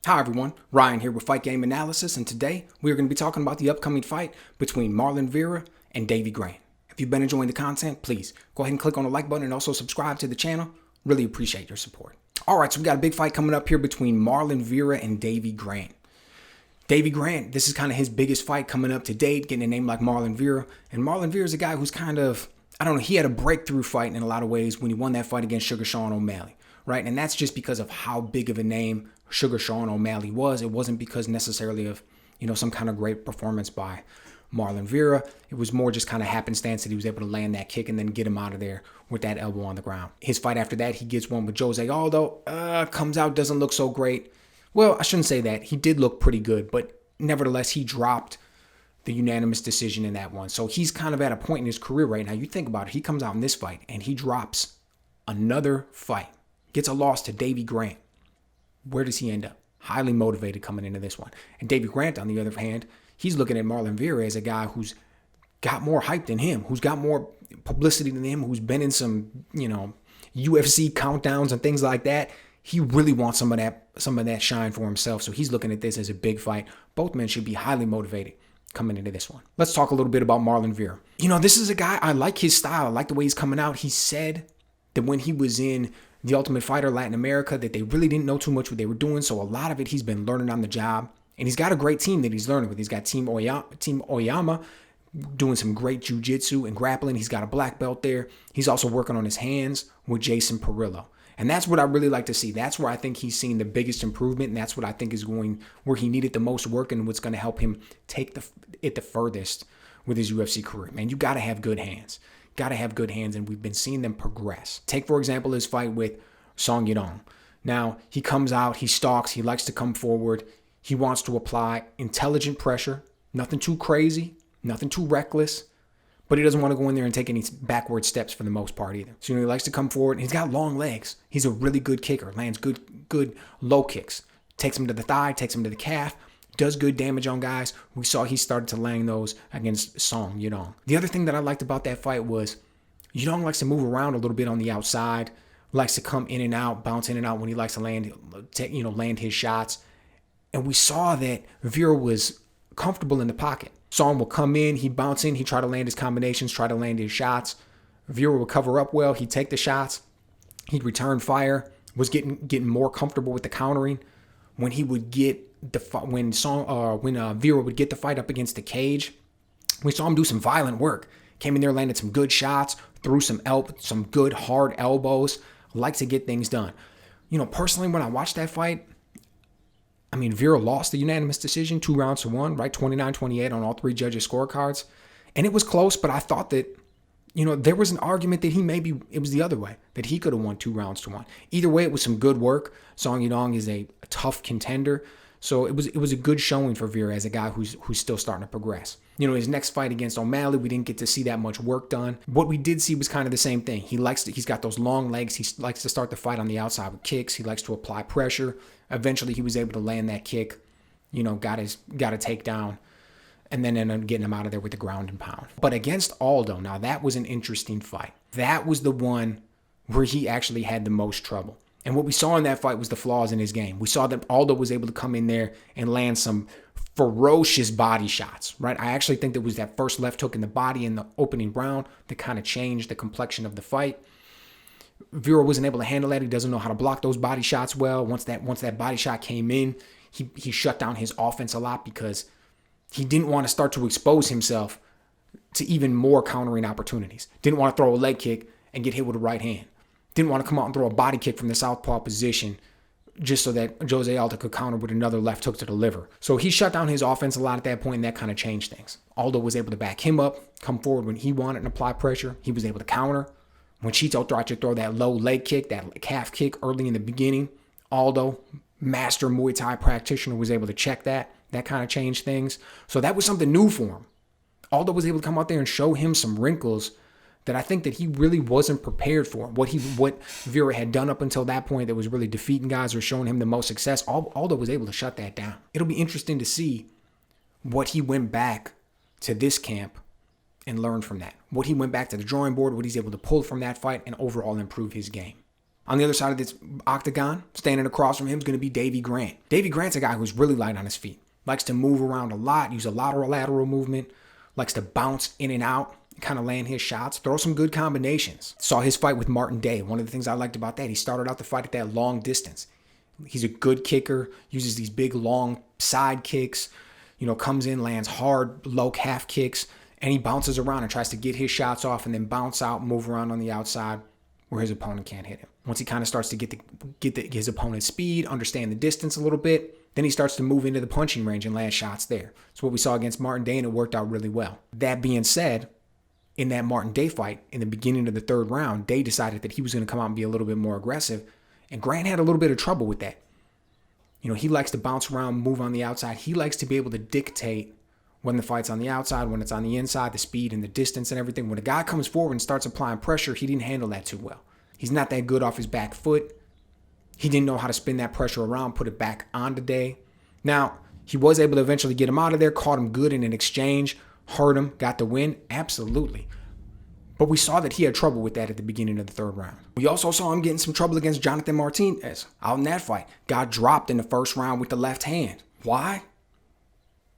Hi everyone, Ryan here with Fight Game Analysis, and today we are going to be talking about the upcoming fight between Marlon Vera and Davey Grant. If you've been enjoying the content, please go ahead and click on the like button and also subscribe to the channel. Really appreciate your support. Alright, so we got a big fight coming up here between Marlon Vera and Davey Grant. Davey Grant, this is kind of his biggest fight coming up to date, getting a name like Marlon Vera. And Marlon Vera is a guy who's kind of, he had a breakthrough fight in a lot of ways when he won that fight against Sugar Sean O'Malley, right? And that's just because of how big of a name Sugar Sean O'Malley was. It wasn't because necessarily of, some kind of great performance by Marlon Vera. It was more just kind of happenstance that he was able to land that kick and then get him out of there with that elbow on the ground. His fight after that, he gets one with Jose Aldo. Comes out, doesn't look so great. Well, I shouldn't say that. He did look pretty good, but nevertheless, he dropped the unanimous decision in that one. So he's kind of at a point in his career right now. You think about it. He comes out in this fight and he drops another fight. Gets a loss to Davey Grant. Where does he end up? Highly motivated coming into this one. And Davey Grant, on the other hand, he's looking at Marlon Vera as a guy who's got more hype than him, who's got more publicity than him, who's been in some, UFC countdowns and things like that. He really wants some of that shine for himself. So he's looking at this as a big fight. Both men should be highly motivated coming into this one. Let's talk a little bit about Marlon Vera. This is a guy, I like his style. I like the way he's coming out. He said that when he was in The Ultimate Fighter Latin America, that they really didn't know too much what they were doing. So a lot of it he's been learning on the job. And he's got a great team that he's learning with. He's got Team Oyama doing some great jiu-jitsu and grappling. He's got a black belt there. He's also working on his hands with Jason Perillo. And that's what I really like to see. That's where I think he's seen the biggest improvement. And that's what I think is going where he needed the most work and what's going to help him take it the furthest with his UFC career. Man, you got to have good hands. Got to have good hands, and we've been seeing them progress. Take, for example, his fight with Song Yadong. Now, he comes out, he stalks, he likes to come forward. He wants to apply intelligent pressure, nothing too crazy, nothing too reckless, but he doesn't want to go in there and take any backward steps for the most part either. So, he likes to come forward, and he's got long legs. He's a really good kicker, lands good low kicks, takes him to the thigh, takes him to the calf, does good damage on guys. We saw he started to land those against Song Yadong. The other thing that I liked about that fight was Yadong likes to move around a little bit on the outside, likes to come in and out, bounce in and out when he likes to land his shots. And we saw that Vera was comfortable in the pocket. Song will come in, he'd bounce in, he'd try to land his combinations, try to land his shots. Vera would cover up well, he'd take the shots, he'd return fire, was getting more comfortable with the countering. When he would get when Vera would get the fight up against the cage, we saw him do some violent work. Came in there, landed some good shots, threw some good hard elbows. Likes to get things done. Personally, when I watched that fight, Vera lost the unanimous decision, 2-1, right? 29-28 on all three judges' scorecards. And it was close, but I thought that, there was an argument that it was the other way, that he could have won 2-1. Either way, it was some good work. Song Yadong is a tough contender. So it was a good showing for Vera as a guy who's still starting to progress. His next fight against O'Malley, we didn't get to see that much work done. What we did see was kind of the same thing. He's got those long legs. He likes to start the fight on the outside with kicks. He likes to apply pressure. Eventually, he was able to land that kick. Got a takedown, and then ended up getting him out of there with the ground and pound. But against Aldo, now that was an interesting fight. That was the one where he actually had the most trouble. And what we saw in that fight was the flaws in his game. We saw that Aldo was able to come in there and land some ferocious body shots, right? I actually think there was that first left hook in the body in the opening round that kind of changed the complexion of the fight. Vera wasn't able to handle that. He doesn't know how to block those body shots well. Once that body shot came in, he shut down his offense a lot because he didn't want to start to expose himself to even more countering opportunities. Didn't want to throw a leg kick and get hit with a right hand. Didn't want to come out and throw a body kick from the southpaw position just so that Jose Aldo could counter with another left hook to the liver. So he shut down his offense a lot at that point, and that kind of changed things. Aldo was able to back him up, come forward when he wanted and apply pressure. He was able to counter. When Chito tried to throw that low leg kick, that calf kick early in the beginning, Aldo, master Muay Thai practitioner, was able to check that. That kind of changed things. So that was something new for him. Aldo was able to come out there and show him some wrinkles that I think that he really wasn't prepared for. What Vera had done up until that point that was really defeating guys or showing him the most success, Aldo was able to shut that down. It'll be interesting to see what he went back to this camp and learn from that. What he went back to the drawing board, what he's able to pull from that fight and overall improve his game. On the other side of this octagon, standing across from him is going to be Davey Grant. Davey Grant's a guy who's really light on his feet. Likes to move around a lot, use a lot of lateral movement, likes to bounce in and out, kind of land his shots, throw some good combinations. Saw his fight with Martin Day. One of the things I liked about that, he started out the fight at that long distance. He's a good kicker, uses these big, long side kicks, comes in, lands hard, low calf kicks, and he bounces around and tries to get his shots off and then bounce out, move around on the outside where his opponent can't hit him. Once he kind of starts to get his opponent's speed, understand the distance a little bit, then he starts to move into the punching range and land shots there. It's what we saw against Martin Day, and it worked out really well. That being said, in that Martin Day fight, in the beginning of the third round, Day decided that he was going to come out and be a little bit more aggressive, and Grant had a little bit of trouble with that. He likes to bounce around, move on the outside. He likes to be able to dictate when the fight's on the outside, when it's on the inside, the speed and the distance and everything. When a guy comes forward and starts applying pressure, he didn't handle that too well. He's not that good off his back foot. He didn't know how to spin that pressure around, put it back on Day. Now, he was able to eventually get him out of there, caught him good in an exchange, hurt him, got the win. Absolutely. But we saw that he had trouble with that at the beginning of the third round. We also saw him getting some trouble against Jonathan Martinez out in that fight. Got dropped in the first round with the left hand. Why?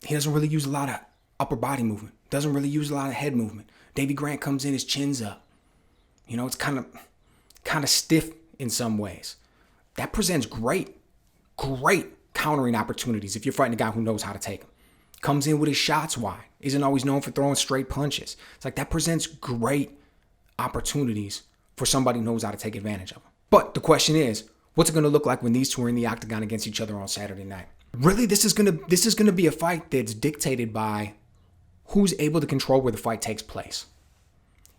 He doesn't really use a lot of upper body movement. Doesn't really use a lot of head movement. Davey Grant comes in, his chin's up. It's kind of stiff in some ways. That presents great countering opportunities if you're fighting a guy who knows how to take them. Comes in with his shots wide. Isn't always known for throwing straight punches. It's like that presents great opportunities for somebody who knows how to take advantage of them. But the question is, what's it going to look like when these two are in the octagon against each other on Saturday night? Really, this is going to be a fight that's dictated by who's able to control where the fight takes place.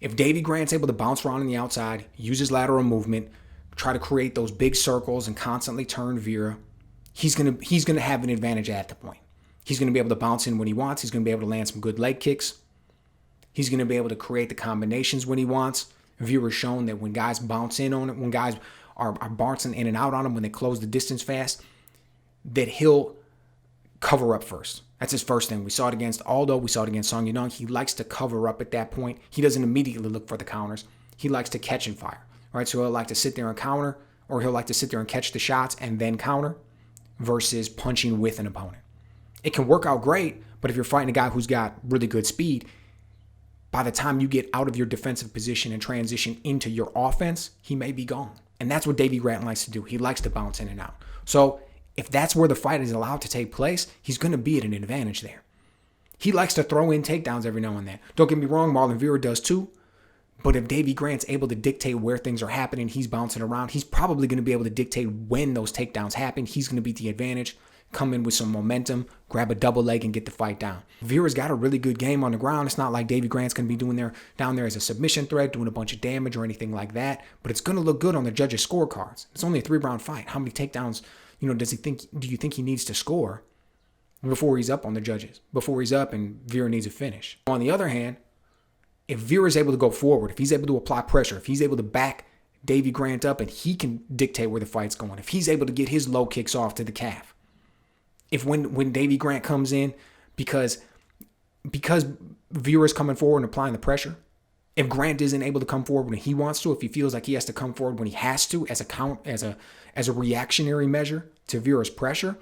If Davey Grant's able to bounce around on the outside, use his lateral movement, try to create those big circles and constantly turn Vera, he's going to have an advantage at the point. He's going to be able to bounce in when he wants. He's going to be able to land some good leg kicks. He's going to be able to create the combinations when he wants. Vera's shown that when guys bounce in on it, when guys are bouncing in and out on him, when they close the distance fast, that he'll cover up first. That's his first thing. We saw it against Aldo. We saw it against Song Yadong. He likes to cover up at that point. He doesn't immediately look for the counters. He likes to catch and fire. Right? So he'll like to sit there and counter, or he'll like to sit there and catch the shots and then counter versus punching with an opponent. It can work out great, but if you're fighting a guy who's got really good speed, by the time you get out of your defensive position and transition into your offense, he may be gone. And that's what Davey Grant likes to do. He likes to bounce in and out. So if that's where the fight is allowed to take place, he's going to be at an advantage there. He likes to throw in takedowns every now and then. Don't get me wrong, Marlon Vera does too. But if Davey Grant's able to dictate where things are happening, he's bouncing around, he's probably going to be able to dictate when those takedowns happen. He's going to be the advantage. Come in with some momentum, grab a double leg, and get the fight down. Vera's got a really good game on the ground. It's not like Davey Grant's going to be down there as a submission threat, doing a bunch of damage or anything like that. But it's going to look good on the judges' scorecards. It's only a 3-round fight. How many takedowns, do you think he needs to score before he's up on the judges? Before he's up and Vera needs a finish. On the other hand, if Vera's able to go forward, if he's able to apply pressure, if he's able to back Davey Grant up and he can dictate where the fight's going, if he's able to get his low kicks off to the calf, if when Davey Grant comes in, because Vera's coming forward and applying the pressure, if Grant isn't able to come forward when he wants to, if he feels like he has to come forward when he has to as a reactionary measure to Vera's pressure,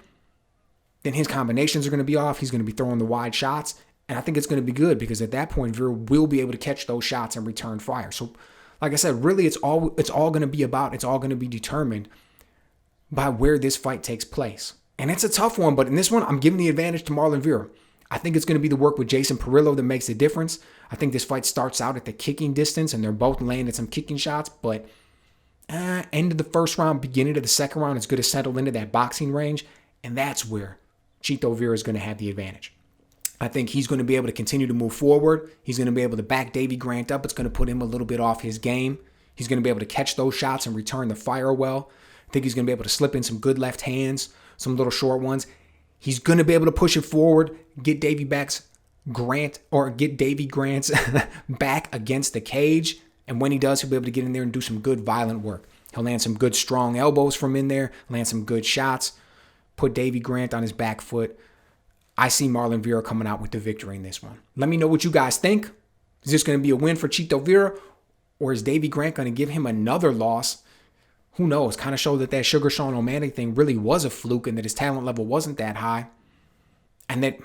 then his combinations are going to be off. He's going to be throwing the wide shots, and I think it's going to be good because at that point Vera will be able to catch those shots and return fire. So, like I said, really it's all going to be determined by where this fight takes place. And it's a tough one, but in this one, I'm giving the advantage to Marlon Vera. I think it's going to be the work with Jason Perillo that makes the difference. I think this fight starts out at the kicking distance, and they're both landing some kicking shots, but end of the first round, beginning of the second round, it's going to settle into that boxing range, and that's where Chito Vera is going to have the advantage. I think he's going to be able to continue to move forward. He's going to be able to back Davey Grant up. It's going to put him a little bit off his game. He's going to be able to catch those shots and return the fire well. I think he's going to be able to slip in some good left hands, some little short ones. He's going to be able to push it forward, get Davey Grant's back against the cage. And when he does, he'll be able to get in there and do some good violent work. He'll land some good strong elbows from in there, land some good shots, put Davey Grant on his back foot. I see Marlon Vera coming out with the victory in this one. Let me know what you guys think. Is this going to be a win for Chito Vera, or is Davey Grant going to give him another loss who knows, kind of showed that Sugar Sean O'Malley thing really was a fluke and that his talent level wasn't that high. And that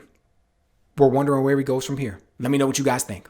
we're wondering where he goes from here. Let me know what you guys think.